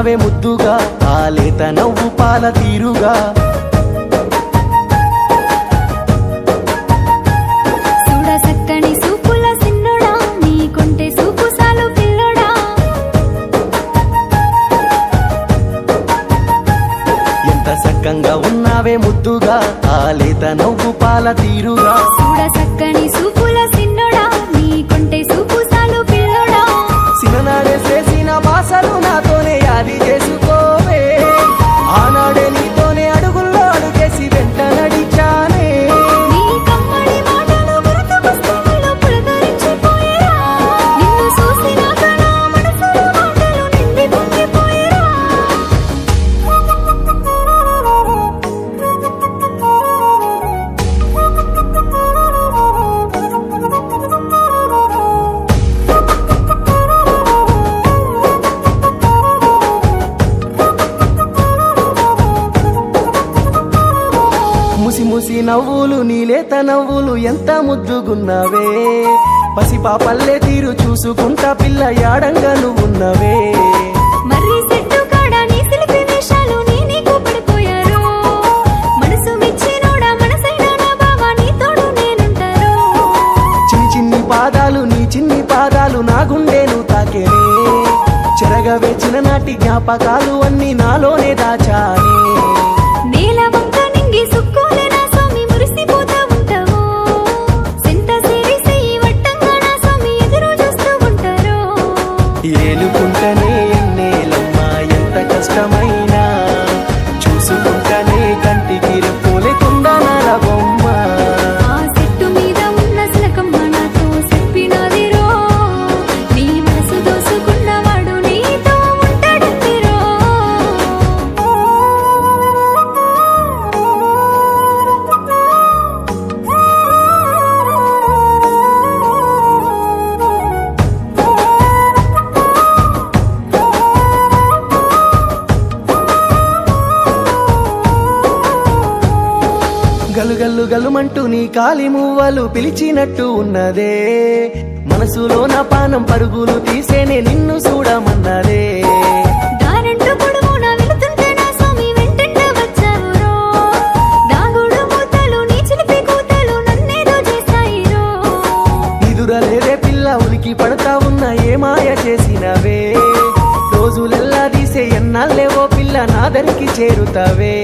ఉన్నావే ముద్దుగా ఆ లేత నవ్వు పాల తీరుగా చూడ చక్కని సూపుల సిన్నోడా నీకుంటే సూపు సాలు పిల్లోడా ఎంత సక్కంగా ఉన్నావే ముద్దుగా ఆ లేత నవ్వు పాల తీరుగా చూడ చక్కని సూపుల సిన్నోడా నీకుంటే సూపు సాలు పిల్లోడా సిననాడే చేసిన బాసలు నాతోనే యాది చేసుకోవే ఆనాడే నీతోనే అడుగుల్లో అడుగేసి వెంట నడిచానే నీ కమ్మడి మాటలు గుర్తుకొస్తే నీలో పులకరించిపోయేరా నిన్ను చూసినాక నా మనసులో మాటలు నిండి పొంగిపోయేరా ముసి ముసి నవ్వులు నీలేత నవ్వులు ఎంత ముద్దుగున్నావే పసిపాపల్లే తీరు చూసుకుంటా పిల్ల యాడంగా నువ్వున్నవే మర్రి చెట్టు కాడ నీ సిలిపి వేషాలు నీకు పడిపోయారు మనసు మెచ్చినోడా మనసైన నా బావా నీ తోడు నేనుంటారు చిన్ని చిన్ని పాదాలు నీ చిన్ని పాదాలు నా గుండెను తాకేనే చెరగవే చిన్ననాటి జ్ఞాపకాలు అన్ని నాలోనే దాచానే నేల వంక నింగి సుక్కోలే నా స్వామి మురిసిపోతా ఉంటావు సింత సిరి సెయ్యి వట్టంగా నా స్వామి ఎదురు చూస్తూ ఉంటారు ఏలుకుంటనే ఎన్నేలమ్మా ఎంత కష్టమైనా చూసుకుంటనే కంటికి రెప్పోలేకుండా నల బొమ్మ ఆ చెట్టు మీద ఉన్న శిలకమ్మ నాతో చెప్పినదిరో నీ మనసు దోసుకున్నవాడు నీతో ఉంటాడందిరో గలు గల్లు గలుమంటూ నీ కాలి మువ్వలు పిలిచినట్టు ఉన్నదే మనసులో నా పానం పరుగులు తీసేనే నిన్ను చూడమన్నదే దారంటూ పొడవునా వెళుతుంటే నా స్వామి వెంటంట వచ్చావురో దాగుడు మూతలు నీ చిలిపి కూతలు నన్నేదో చేస్తాయిరో నిదురలేదే పిల్ల ఉలికి పడతా ఉన్న ఏ మాయ చేసినవే రోజులెల్లా తీసే ఎన్నాళ్ళేవో పిల్ల నాదరికి చేరుతావే